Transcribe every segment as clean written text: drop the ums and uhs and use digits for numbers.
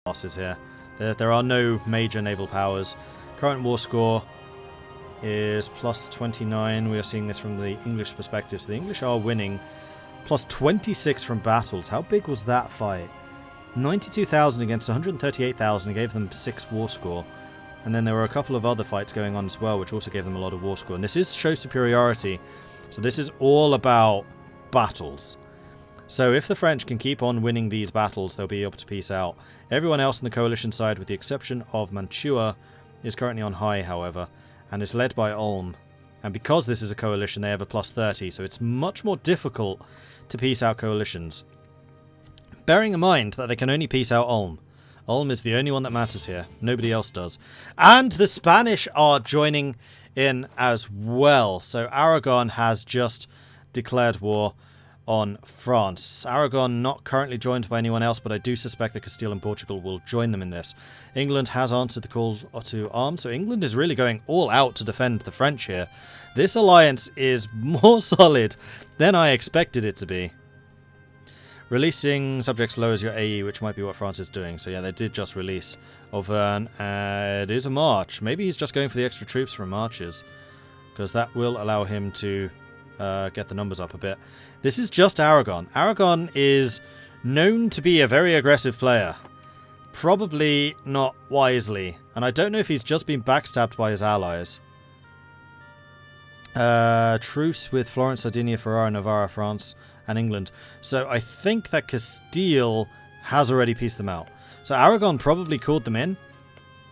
losses here. There are no major naval powers. Current war score is plus 29. We are seeing this from the English perspective. So the English are winning. Plus 26 from battles. How big was that fight? 92,000 against 138,000 gave them 6 war score. And then there were a couple of other fights going on as well, which also gave them a lot of war score. And this is show superiority. So this is all about battles. So if the French can keep on winning these battles, they'll be able to peace out. Everyone else on the coalition side, with the exception of Mantua, is currently on high, however, and is led by Ulm. And because this is a coalition, they have a plus 30, so it's much more difficult to peace out coalitions. Bearing in mind that they can only peace out Ulm. Ulm is the only one that matters here. Nobody else does. And the Spanish are joining in as well. So Aragon has just declared war on France. Aragon not currently joined by anyone else, but I do suspect that Castile and Portugal will join them in this. England has answered the call to arms, so England is really going all out to defend the French here. This alliance is more solid than I expected it to be. Releasing subjects lowers your AE, which might be what France is doing. So yeah, they did just release Auvergne. It is a march. Maybe he's just going for the extra troops from marches, because that will allow him to get the numbers up a bit. This is just Aragon. Aragon is known to be a very aggressive player. Probably not wisely. And I don't know if he's just been backstabbed by his allies. Truce with Florence, Sardinia, Ferrara, Navarra, France, and England. So I think that Castile has already pieced them out. So Aragon probably called them in,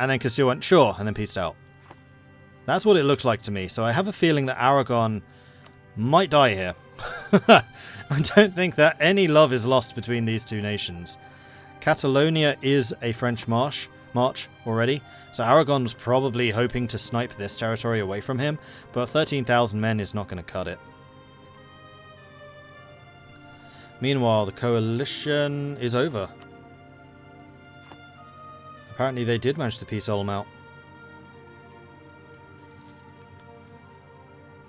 and then Castile went, sure, and then pieced out. That's what it looks like to me. So I have a feeling that Aragon might die here. I don't think that any love is lost between these two nations. Catalonia is a French march already, so Aragon was probably hoping to snipe this territory away from him, but 13,000 men is not going to cut it. Meanwhile, the coalition is over. Apparently they did manage to peace Ulm out.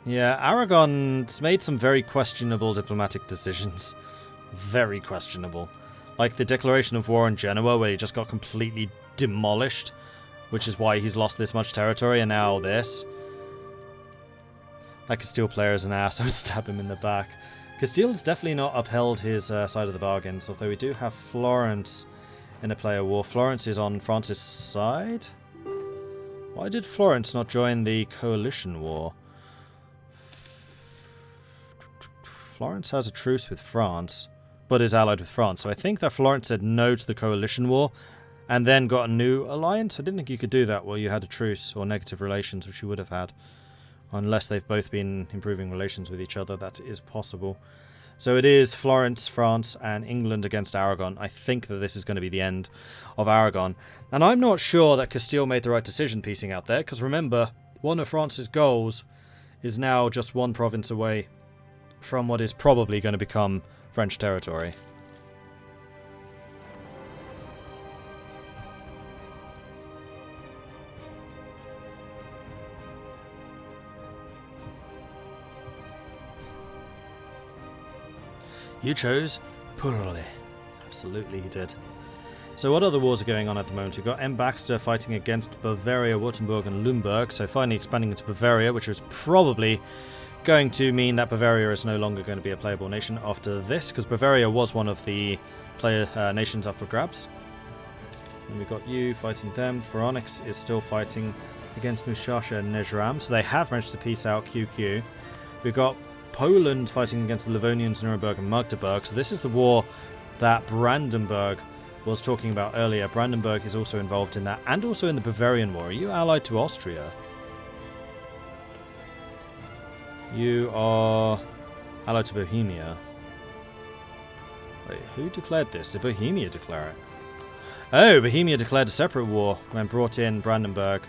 Yeah, Aragon's made some very questionable diplomatic decisions. Very questionable. Like the declaration of war on Genoa, where he just got completely demolished, which is why he's lost this much territory, and now this. That Castile player is an ass. I would stab him in the back. Castile's definitely not upheld his side of the bargains, although we do have Florence in a player war. Florence is on France's side? Why did Florence not join the coalition war? Florence has a truce with France, but is allied with France. So I think that Florence said no to the coalition war and then got a new alliance. I didn't think you could do that while you had a truce or negative relations, which you would have had. Unless they've both been improving relations with each other, that is possible. So it is Florence, France, and England against Aragon. I think that this is going to be the end of Aragon. And I'm not sure that Castile made the right decision piecing out there, because remember, one of France's goals is now just one province away from what is probably going to become French territory. You chose poorly. Absolutely he did. So what other wars are going on at the moment? We've got M. Baxter fighting against Bavaria, Württemberg and Limburg. So finally expanding into Bavaria, which was probably going to mean that Bavaria is no longer going to be a playable nation after this, because Bavaria was one of the nations up for grabs. And we've got you fighting them. Veronix is still fighting against Mushasha and Nejram, so they have managed to peace out QQ. We've got Poland fighting against the Livonians, Nuremberg and Magdeburg. So this is the war that Brandenburg was talking about earlier. Brandenburg is also involved in that, and also in the Bavarian War. Are you allied to Austria? You are allied to Bohemia. Wait, who declared this? Did Bohemia declare it? Oh, Bohemia declared a separate war and brought in Brandenburg.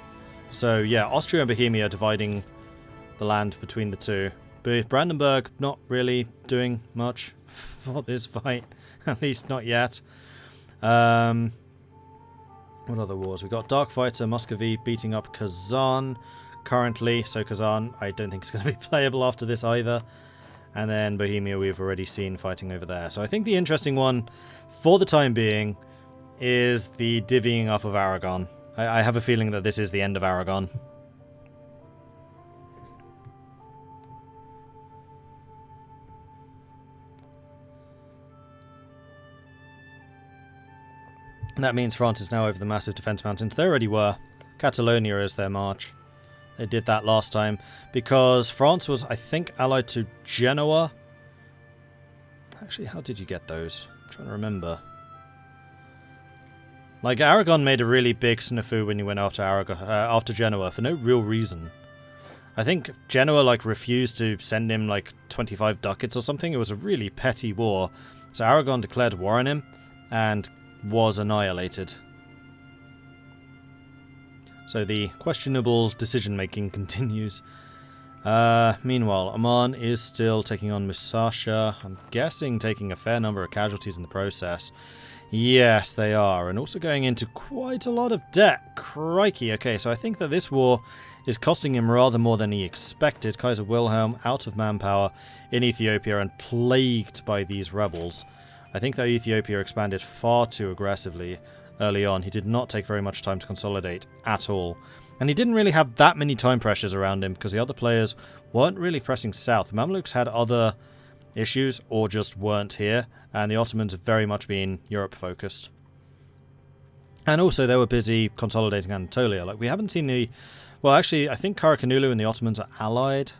So yeah, Austria and Bohemia dividing the land between the two. But Brandenburg not really doing much for this fight. At least not yet. What other wars? We've got Darkfighter, Muscovy beating up Kazan currently. So Kazan, I don't think it's going to be playable after this either. And then Bohemia we've already seen fighting over there. So I think the interesting one for the time being is the divvying up of Aragon. I have a feeling that this is the end of Aragon. And that means France is now over the massive defence mountains. They already were. Catalonia is their march. They did that last time because France was, I think, allied to Genoa. Actually, how did you get those? I'm trying to remember. Like, Aragon made a really big snafu when you went after Genoa for no real reason. I think Genoa, like, refused to send him, like, 25 ducats or something. It was a really petty war. So Aragon declared war on him and was annihilated. So the questionable decision-making continues. Meanwhile, Oman is still taking on Musashi. I'm guessing taking a fair number of casualties in the process. Yes, they are. And also going into quite a lot of debt. Crikey. Okay, so I think that this war is costing him rather more than he expected. Kaiser Wilhelm out of manpower in Ethiopia and plagued by these rebels. I think that Ethiopia expanded far too aggressively early on. He did not take very much time to consolidate at all. And he didn't really have that many time pressures around him because the other players weren't really pressing south. The Mamluks had other issues or just weren't here, and the Ottomans have very much been Europe focused. And also they were busy consolidating Anatolia. Like, we haven't seen the... Well, actually, I think Karakanulu and the Ottomans are allied.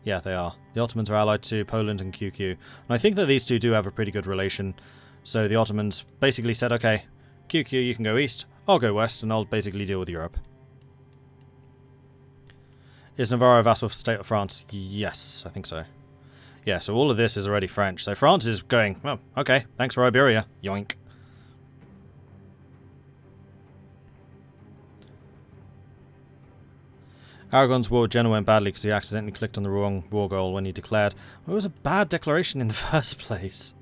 Yeah, they are. The Ottomans are allied to Poland and QQ. And I think that these two do have a pretty good relation. So the Ottomans basically said, okay, QQ, you can go east, I'll go west, and I'll basically deal with Europe. Is Navarre a vassal state of France? Yes, I think so. Yeah, so all of this is already French. So France is going, oh, okay, thanks for Iberia. Yoink. Aragon's war with Genoa went badly because he accidentally clicked on the wrong war goal when he declared. Well, it was a bad declaration in the first place.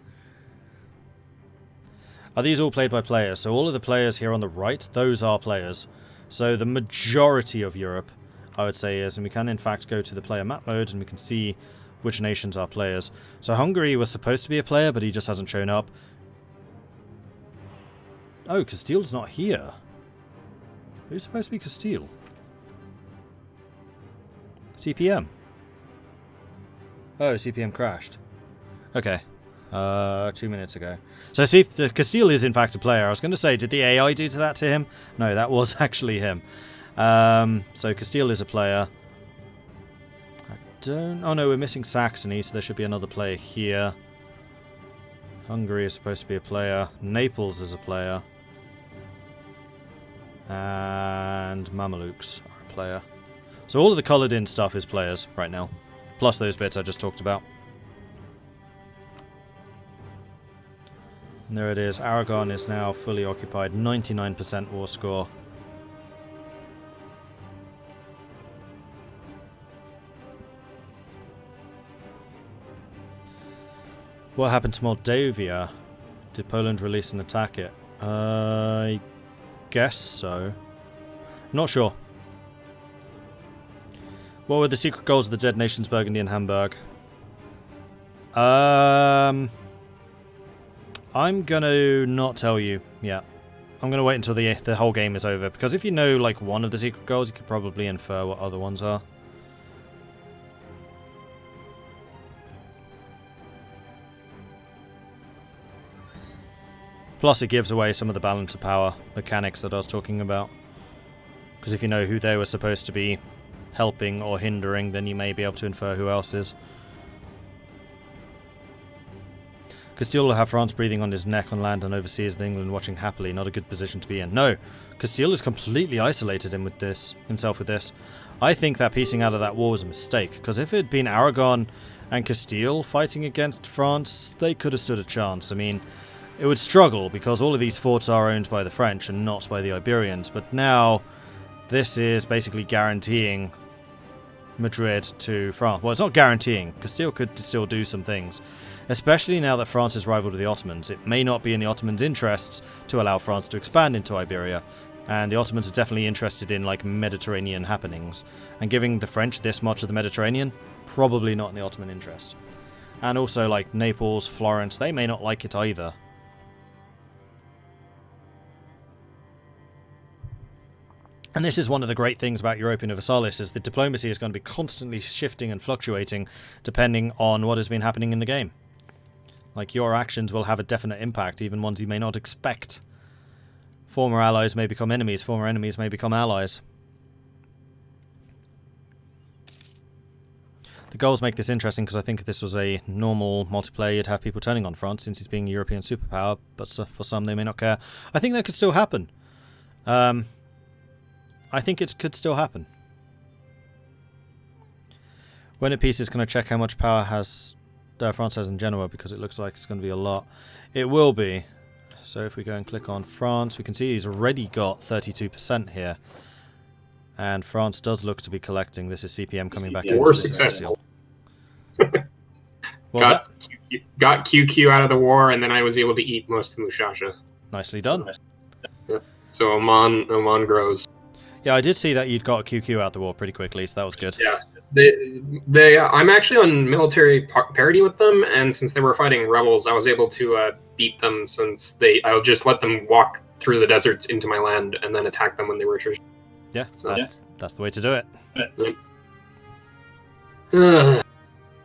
Are these all played by players? So all of the players here on the right, those are players. So the majority of Europe, I would say, is, and we can in fact go to the player map mode and we can see which nations are players. So Hungary was supposed to be a player, but he just hasn't shown up. Oh, Castile's not here. Who's supposed to be Castile? CPM. Oh, CPM crashed. Okay. 2 minutes ago. So see, Castile is in fact a player. I was going to say, did the AI do that to him? No, that was actually him. So Castile is a player. Oh no, we're missing Saxony, so there should be another player here. Hungary is supposed to be a player. Naples is a player. And Mamelukes are a player. So all of the coloured in stuff is players right now. Plus those bits I just talked about. And there it is. Aragon is now fully occupied. 99% war score. What happened to Moldavia? Did Poland release and attack it? I guess so. Not sure. What were the secret goals of the dead nations Burgundy and Hamburg? I'm gonna not tell you yet. I'm gonna wait until the whole game is over, because if you know like one of the secret goals, you could probably infer what other ones are. Plus it gives away some of the balance of power mechanics that I was talking about. Because if you know who they were supposed to be helping or hindering, then you may be able to infer who else is. Castile will have France breathing on his neck on land and overseas, with England watching happily. Not a good position to be in. No, Castile has completely isolated himself with this. I think that piecing out of that war was a mistake, because if it had been Aragon and Castile fighting against France, they could have stood a chance. I mean, it would struggle because all of these forts are owned by the French and not by the Iberians, but now this is basically guaranteeing Madrid to France. Well, it's not guaranteeing. Castile could still do some things, especially now that France is rivaled with the Ottomans. It may not be in the Ottomans' interests to allow France to expand into Iberia, and the Ottomans are definitely interested in like Mediterranean happenings, and giving the French this much of the Mediterranean, probably not in the Ottoman interest. And also like Naples, Florence, they may not like it either. And this is one of the great things about Europa Universalis, is the diplomacy is going to be constantly shifting and fluctuating depending on what has been happening in the game. Like, your actions will have a definite impact, even ones you may not expect. Former allies may become enemies, former enemies may become allies. The goals make this interesting because I think if this was a normal multiplayer, you'd have people turning on France since it's being a European superpower, but for some they may not care. I think that could still happen. I think it could still happen. When a piece is going to check how much power France has in Genoa, because it looks like it's going to be a lot. It will be. So if we go and click on France, we can see he's already got 32% here. And France does look to be collecting. This is CPM coming back in. War successful. Got QQ out of the war, and then I was able to eat most of Mushasha. Nicely done. Yeah. So Oman grows. Yeah, I did see that you'd got a QQ out the war pretty quickly, so that was good. Yeah, I'm actually on military parity with them, and since they were fighting rebels, I was able to beat them since I'll just let them walk through the deserts into my land and then attack them when they were attrition. Yeah, so that's the way to do it.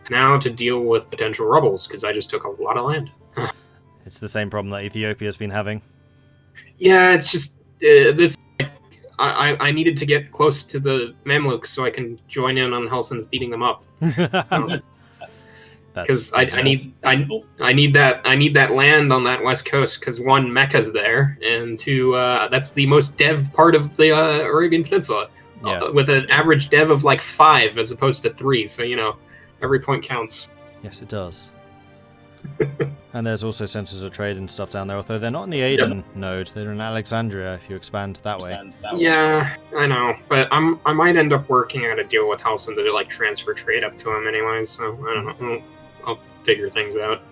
Now to deal with potential rebels, because I just took a lot of land. It's the same problem that Ethiopia's been having. Yeah, it's just this. I needed to get close to the Mamluks so I can join in on Helson's beating them up. Because I need that land on that west coast, because one, Mecca's there, and two, that's the most dev part of the Arabian Peninsula, with an average dev of like 5 as opposed to 3. So every point counts. Yes, it does. And there's also centers of trade and stuff down there, although they're not in the Aden node. They're in Alexandria if you expand that way. Yeah, I know, but I might end up working out a deal with Helson to like transfer trade up to him anyways. So I don't know. I'll figure things out.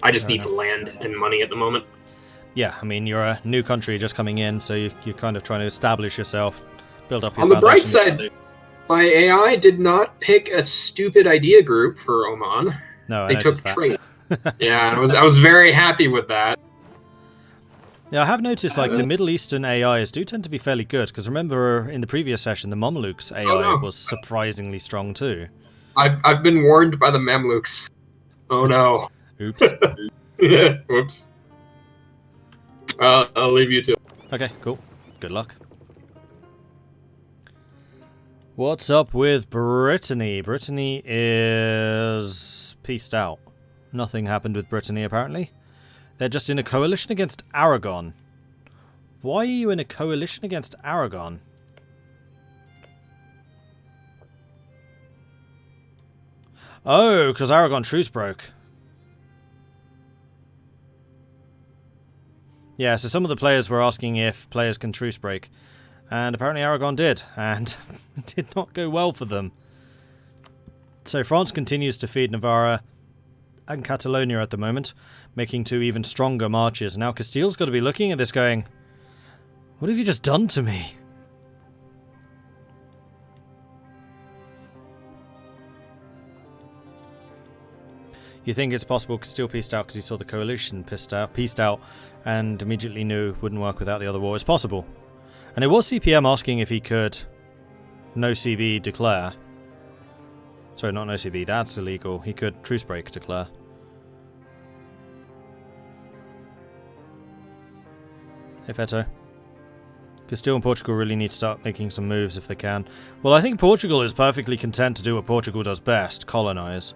I just need the land and money at the moment. Yeah, I mean, you're a new country just coming in, so you're kind of trying to establish yourself, build up your foundations. On the bright side, my AI did not pick a stupid idea group for Oman. No, they took trade. Yeah, I was very happy with that. Yeah, I have noticed like the Middle Eastern AIs do tend to be fairly good, because remember in the previous session the Mamelukes AI was surprisingly strong too. I've been warned by the Mamluks. Oh no. Oops. Whoops. I'll leave you to. Okay, cool. Good luck. What's up with Brittany? Brittany is pieced out. Nothing happened with Brittany, apparently. They're just in a coalition against Aragon. Why are you in a coalition against Aragon? Oh, because Aragon truce broke. Yeah, so some of the players were asking if players can truce break. And apparently Aragon did, and it did not go well for them. So France continues to feed Navarra and Catalonia at the moment, making 2 even stronger marches. Now Castile's got to be looking at this going, what have you just done to me? You think it's possible Castile pieced out because he saw the coalition pieced out and immediately knew it wouldn't work without the other war? It's possible. And it was CPM asking if he could no CB declare. Sorry, not no CB, that's illegal. He could truce break declare. Hey Feto. Castile and Portugal really need to start making some moves if they can. Well, I think Portugal is perfectly content to do what Portugal does best, colonize.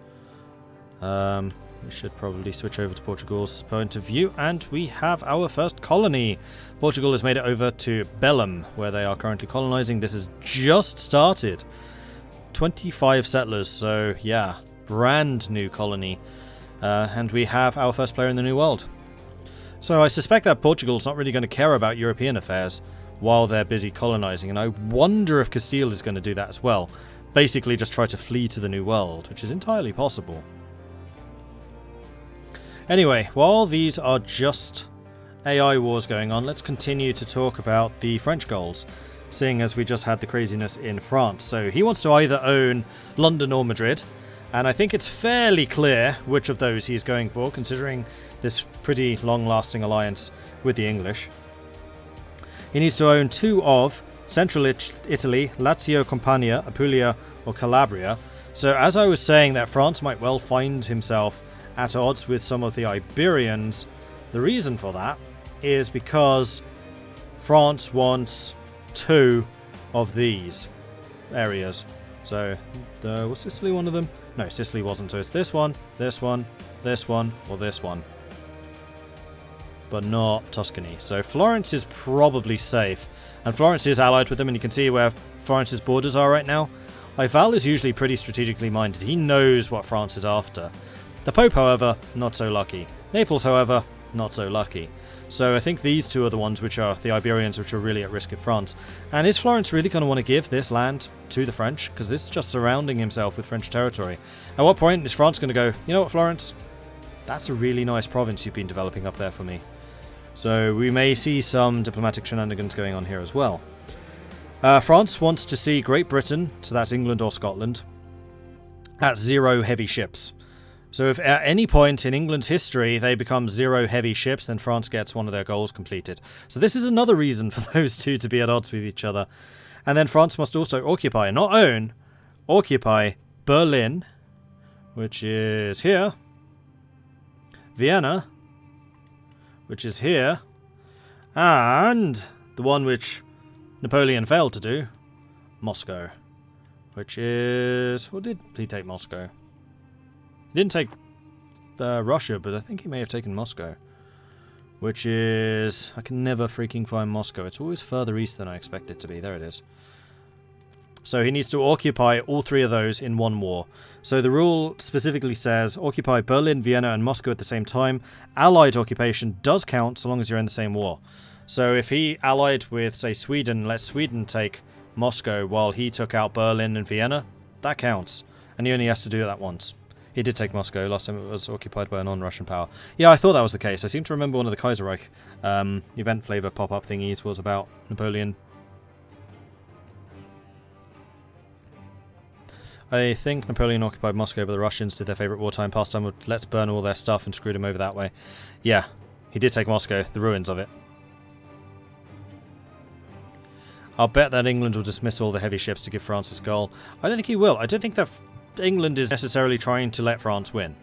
We should probably switch over to Portugal's point of view, and we have our first colony. Portugal has made it over to Belém, where they are currently colonizing. This has just started. 25 settlers, so yeah, brand new colony. And we have our first player in the New World. So I suspect that Portugal's not really going to care about European affairs while they're busy colonizing, and I wonder if Castile is going to do that as well. Basically just try to flee to the New World, which is entirely possible. Anyway, while these are just AI wars going on, let's continue to talk about the French goals, seeing as we just had the craziness in France. So he wants to either own London or Madrid, and I think it's fairly clear which of those he's going for, considering this pretty long-lasting alliance with the English. He needs to own 2 of Central Italy, Lazio, Campania, Apulia, or Calabria. So as I was saying that France might well find himself at odds with some of the Iberians, the reason for that is because France wants 2 of these areas. So, was Sicily one of them? No, Sicily wasn't. So it's this one, this one, this one, or this one. But not Tuscany. So Florence is probably safe. And Florence is allied with them, and you can see where Florence's borders are right now. Val is usually pretty strategically minded. He knows what France is after. The Pope, however, not so lucky. Naples, however, not so lucky. So I think these 2 are the ones which are the Iberians, which are really at risk of France. And is Florence really going to want to give this land to the French? Because this is just surrounding himself with French territory. At what point is France going to go, you know what, Florence? That's a really nice province you've been developing up there for me. So we may see some diplomatic shenanigans going on here as well. France wants to see Great Britain, so that's England or Scotland, at 0 heavy ships. So if at any point in England's history they become 0 heavy ships, then France gets one of their goals completed. So this is another reason for those 2 to be at odds with each other. And then France must also occupy, not own, occupy Berlin, which is here, Vienna, which is here, and the one which Napoleon failed to do, Moscow, which is... Or did he take Moscow? He didn't take Russia, but I think he may have taken Moscow, which is... I can never freaking find Moscow. It's always further east than I expect it to be. There it is. So he needs to occupy all 3 of those in one war. So the rule specifically says occupy Berlin, Vienna, and Moscow at the same time. Allied occupation does count so long as you're in the same war. So if he allied with, say, Sweden, let Sweden take Moscow while he took out Berlin and Vienna, that counts. And he only has to do that once. He did take Moscow. Last time it was occupied by a non-Russian power. Yeah, I thought that was the case. I seem to remember one of the Kaiserreich event flavor pop-up thingies was about Napoleon. I think Napoleon occupied Moscow, but the Russians did their favourite wartime pastime of let's burn all their stuff and screwed him over that way. Yeah, he did take Moscow, the ruins of it. I'll bet that England will dismiss all the heavy ships to give France this goal. I don't think he will. I don't think that England is necessarily trying to let France win.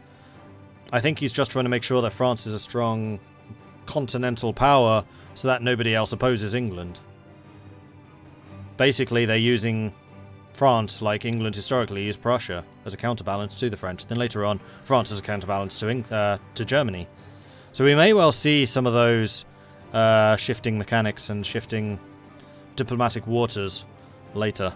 I think he's just trying to make sure that France is a strong continental power so that nobody else opposes England. Basically, they're using France, like England historically used Prussia, as a counterbalance to the French. Then later on, France as a counterbalance to Germany. So we may well see some of those shifting mechanics and shifting diplomatic waters later.